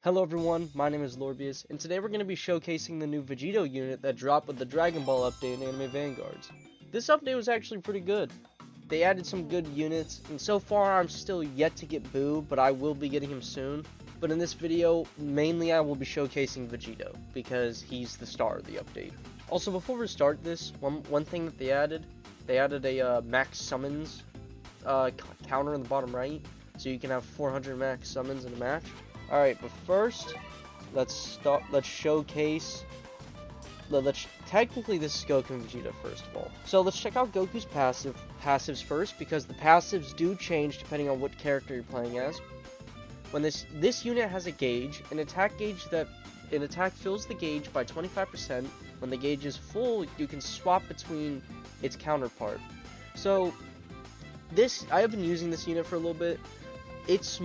Hello everyone, my name is Lorbius, and today we're going to be showcasing the new Vegito unit that dropped with the Dragon Ball update in Anime Vanguards. This update was actually pretty good. They added some good units, and so far I'm still yet to get Boo, but I will be getting him soon. But in this video, mainly I will be showcasing Vegito, because he's the star of the update. Also, before we start this, one thing that they added a max summons counter in the bottom right, so you can have 400 max summons in a match. Alright, but first, let's showcase, technically this is Goku and Vegeta first of all. So let's check out Goku's passives first, because the passives do change depending on what character you're playing as. When this unit has a gauge, an attack fills the gauge by 25%. When the gauge is full, you can swap between its counterpart. So, I have been using this unit for a little bit. It's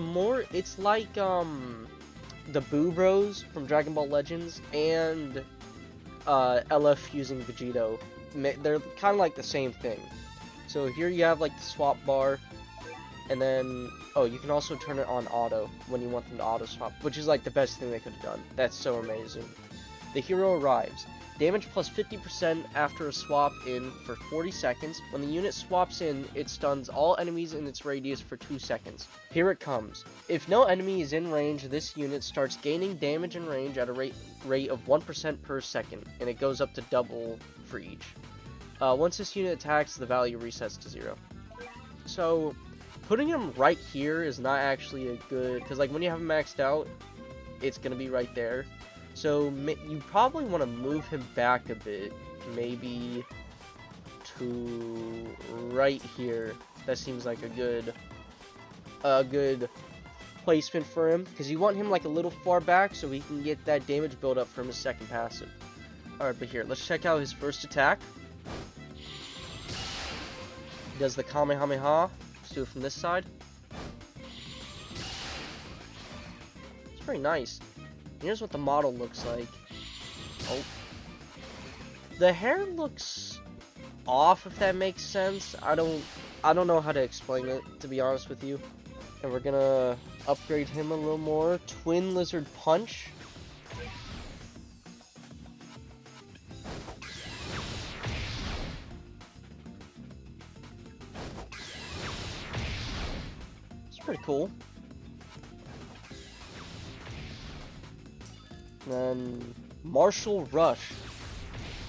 like, the Boo Bros from Dragon Ball Legends and, LF using Vegito. They're kind of like the same thing. So here you have, like, the swap bar, and then, oh, you can also turn it on auto when you want them to auto swap, which is, like, the best thing they could have done. That's so amazing. The hero arrives. Damage plus 50% after a swap in for 40 seconds. When the unit swaps in, it stuns all enemies in its radius for 2 seconds. Here it comes. If no enemy is in range, this unit starts gaining damage and range at a rate of 1% per second, and it goes up to double for each. Once this unit attacks, the value resets to 0. So, putting him right here is not actually a good, because like when you have him maxed out, it's going to be right there. So, you probably want to move him back a bit, maybe to right here. That seems like a good placement for him, because you want him like a little far back so he can get that damage build up from his second passive. Alright, but here, let's check out his first attack. He does the Kamehameha. Let's do it from this side. It's pretty nice. Here's what the model looks like. Oh. The hair looks off, if that makes sense. I don't know how to explain it, to be honest with you. And we're gonna upgrade him a little more. Twin Lizard Punch. It's pretty cool. Then Martial Rush.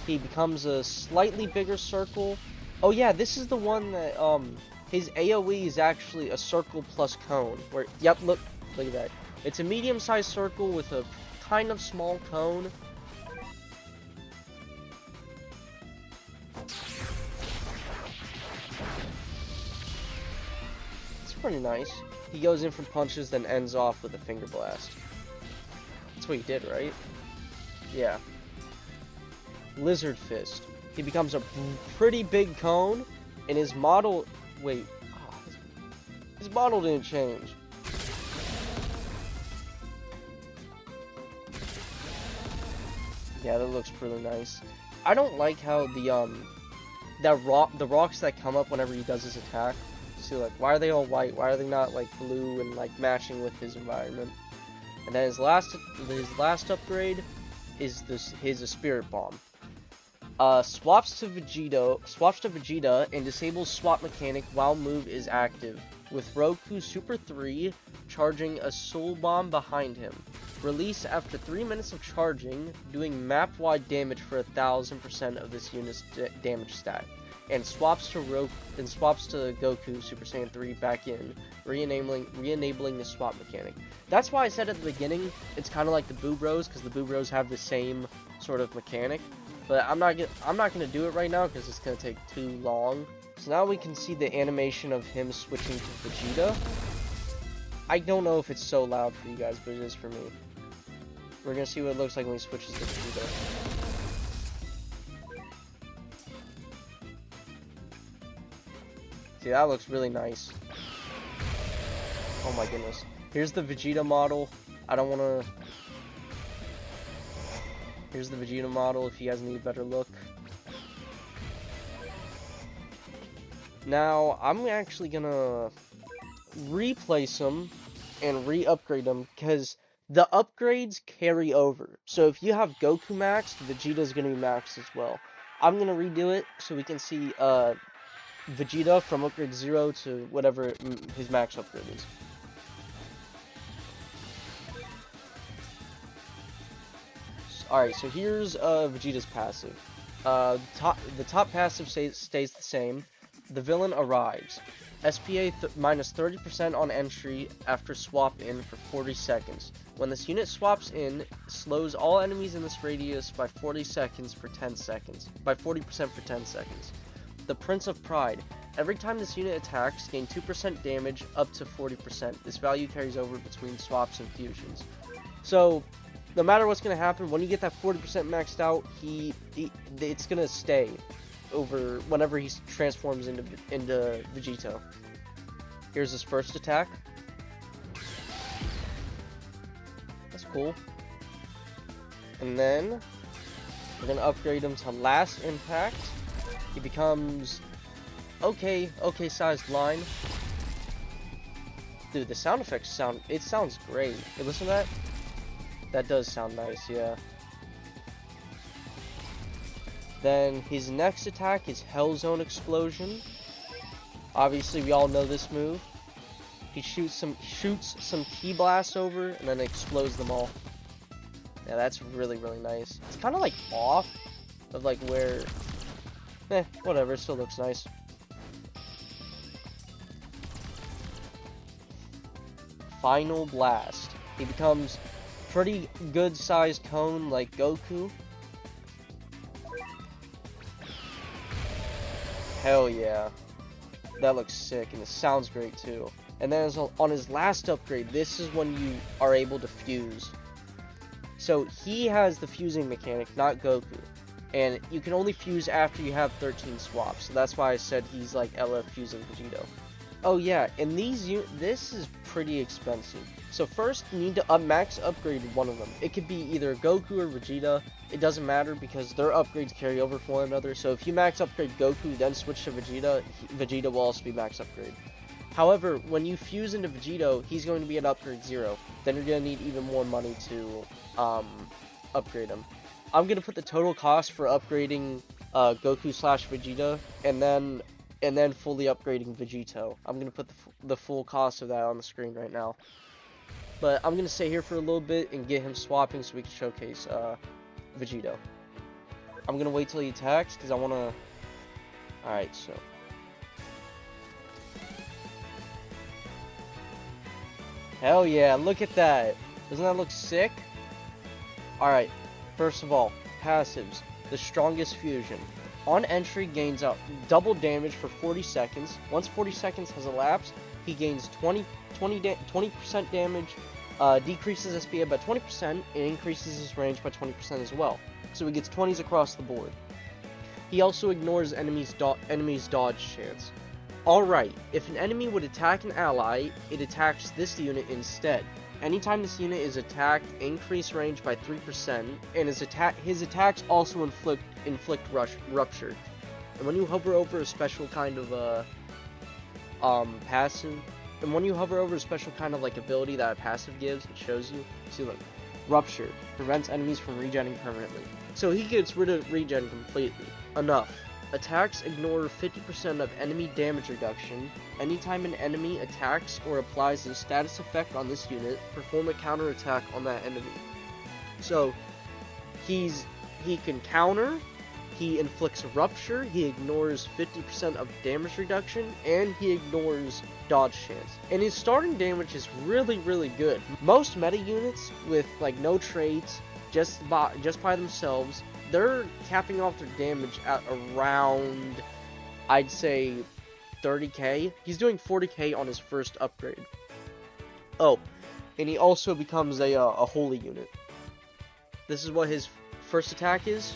He becomes a slightly bigger circle. Oh yeah, this is the one that his AoE is actually a circle plus cone. Where yep, look at that. It's a medium-sized circle with a kind of small cone. It's pretty nice. He goes in for punches, then ends off with a finger blast. That's what he did, right? Yeah. Lizard Fist. He becomes a pretty big cone, and his model... Wait. Oh, his model didn't change. Yeah, that looks really nice. I don't like how the rocks that come up whenever he does his attack. See, like, why are they all white? Why are they not, like, blue and, like, matching with his environment? And then his last upgrade is his Spirit Bomb. Swaps to Vegeta and disables swap mechanic while move is active, with Roku Super 3 charging a Soul Bomb behind him. Release after 3 minutes of charging, doing map-wide damage for 1000% of this unit's damage stat. And swaps to Goku Super Saiyan 3 back in, re-enabling the swap mechanic. That's why I said at the beginning, it's kind of like the Boo Bros, because the Boo Bros have the same sort of mechanic. But I'm not gonna do it right now, because it's gonna take too long. So now we can see the animation of him switching to Vegeta. I don't know if it's so loud for you guys, but it is for me. We're gonna see what it looks like when he switches to Vegeta. See, that looks really nice. Oh my goodness. Here's the Vegeta model. Here's the Vegeta model if you guys need a better look. Now, I'm actually gonna replace them and re-upgrade them, because The upgrades carry over. So if you have Goku maxed, Vegeta's gonna be maxed as well. I'm gonna redo it so we can see Vegeta from upgrade 0 to whatever his max upgrade is. Alright, so here's Vegeta's passive. The top passive stays the same. The villain arrives. SPA minus 30% on entry after swap in for 40 seconds. When this unit swaps in, slows all enemies in this radius by 40 seconds for 10 seconds. By 40% for 10 seconds. The Prince of Pride. Every time this unit attacks, gain 2% damage up to 40%. This value carries over between swaps and fusions. So, no matter what's going to happen, when you get that 40% maxed out, it's going to stay over whenever he transforms into Vegeta. Here's his first attack. That's cool. And then we're gonna upgrade him to Last Impact. He becomes okay sized line. Dude, the sound effects sounds great. Hey, listen to that. That does sound nice, yeah. Then his next attack is Hell Zone Explosion. Obviously, we all know this move. He shoots some ki blasts over and then explodes them all. Yeah, that's really nice. It's kind of like off of like where, whatever. It still looks nice. Final Blast. He becomes pretty good sized cone like Goku. Hell yeah. That looks sick, and it sounds great too. And then on his last upgrade, this is when you are able to fuse. So he has the fusing mechanic, not Goku. And you can only fuse after you have 13 swaps. So that's why I said he's like LF fusing Vegito. Oh yeah, and this is pretty expensive. So first, you need to max upgrade one of them. It could be either Goku or Vegeta. It doesn't matter because their upgrades carry over for one another. So if you max upgrade Goku, then switch to Vegeta, Vegeta will also be max upgrade. However, when you fuse into Vegito, he's going to be at upgrade 0. Then you're going to need even more money to upgrade him. I'm going to put the total cost for upgrading Goku / Vegeta, and then fully upgrading Vegito. I'm going to put the full cost of that on the screen right now. But I'm going to stay here for a little bit and get him swapping so we can showcase Vegito. I'm going to wait till he attacks because I want to... Alright, so... Hell yeah, look at that. Doesn't that look sick? Alright, first of all, passives. The strongest fusion. On entry, gains out double damage for 40 seconds. Once 40 seconds has elapsed, he gains 20% damage, decreases SPA by 20%, and increases his range by 20% as well. So he gets 20s across the board. He also ignores enemies' dodge chance. Alright, if an enemy would attack an ally, it attacks this unit instead. Anytime this unit is attacked, increase range by 3%, and his attacks also inflict rupture. And when you hover over a special kind of passive, and when you hover over a special kind of like ability that a passive gives, it shows you. See, look, rupture prevents enemies from regenning permanently. So he gets rid of regen completely. Enough. Attacks ignore 50% of enemy damage reduction. Anytime an enemy attacks or applies a status effect on this unit, perform a counter attack on that enemy. So, he can counter, he inflicts rupture, he ignores 50% of damage reduction, and he ignores dodge chance. And his starting damage is really good. Most meta units with like no traits, just by themselves, they're capping off their damage at around, I'd say, 30k. He's doing 40k on his first upgrade. Oh, and he also becomes a holy unit. This is what his first attack is.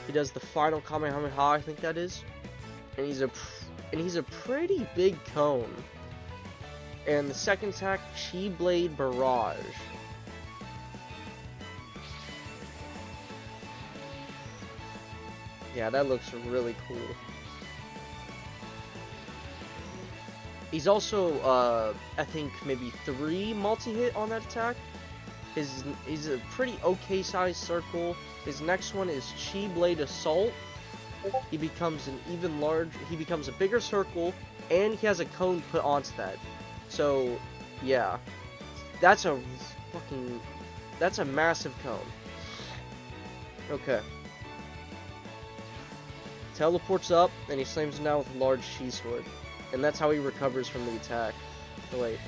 He does the final Kamehameha, I think that is. And he's a pretty big cone. And the second attack, Chi Blade Barrage. Yeah, that looks really cool. He's also, I think maybe 3 multi-hit on that attack. He's a pretty okay sized circle. His next one is Chi Blade Assault. He becomes he becomes a bigger circle, and he has a cone put onto that. So, yeah, that's a massive cone. Okay. Teleports up, and he slams him down with a large Chi sword, and that's how he recovers from the attack. Oh, wait.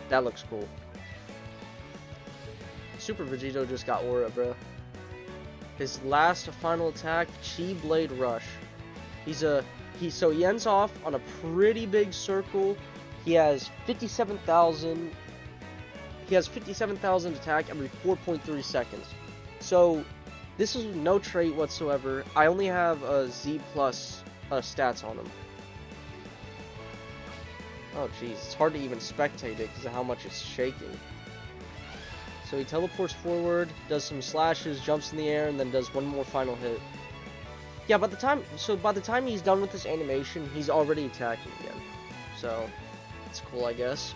That looks cool. Super Vegito just got aura, bro. His last final attack, Chi Blade Rush. So he ends off on a pretty big circle. He has 57,000. He has 57,000 attack every 4.3 seconds. So this is no trait whatsoever. I only have a Z plus stats on him. Oh jeez, it's hard to even spectate it because of how much it's shaking. So he teleports forward, does some slashes, jumps in the air, and then does one more final hit. Yeah, by the time he's done with this animation, he's already attacking again. So it's cool, I guess.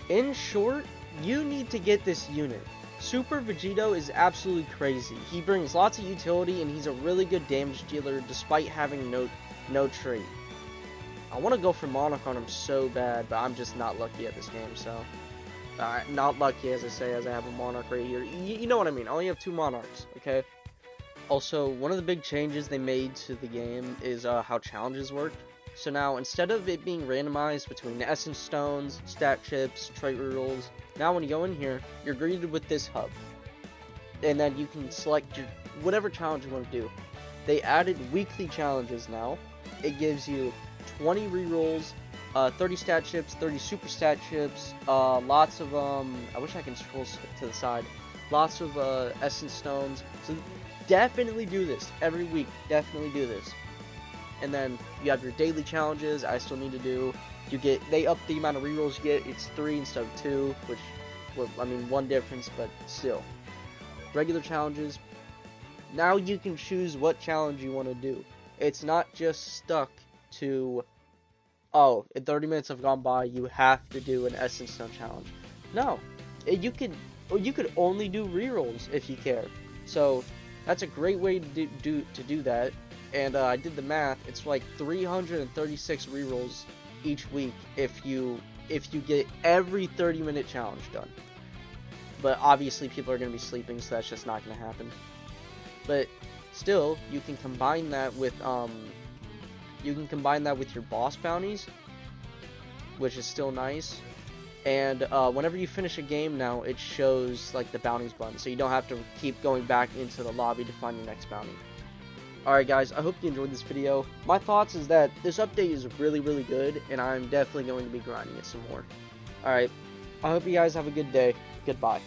In short, you need to get this unit. Super Vegito is absolutely crazy. He brings lots of utility, and he's a really good damage dealer despite having no trait. I want to go for Monarch on him so bad, but I'm just not lucky at this game, so... not lucky, as I say, as I have a Monarch right here. You know what I mean. I only have 2 Monarchs, okay? Also, one of the big changes they made to the game is how challenges work. So now, instead of it being randomized between Essence Stones, Stat Chips, Trait Rerolls, now when you go in here, you're greeted with this hub. And then you can select whatever challenge you want to do. They added weekly challenges now. It gives you 20 rerolls, 30 stat chips, 30 super stat chips, lots of, I wish I can scroll to the side, lots of, essence stones. So definitely do this every week, definitely do this. And then you have your daily challenges. I still need to do, they up the amount of rerolls you get. It's 3 instead of 2, which, well, I mean, 1 difference, but still. Regular challenges. Now you can choose what challenge you want to do. It's not just stuck to, oh, in 30 minutes have gone by, you have to do an Essence Stone challenge. No, you could only do rerolls if you care. So that's a great way to do that. And I did the math. It's like 336 rerolls each week if you get every 30-minute challenge done. But obviously people are going to be sleeping, so that's just not going to happen. But still, you can combine that with your boss bounties, which is still nice. And whenever you finish a game now, it shows like the bounties button, so you don't have to keep going back into the lobby to find your next bounty. Alright guys, I hope you enjoyed this video. My thoughts is that this update is really, really good, and I'm definitely going to be grinding it some more. Alright, I hope you guys have a good day. Goodbye.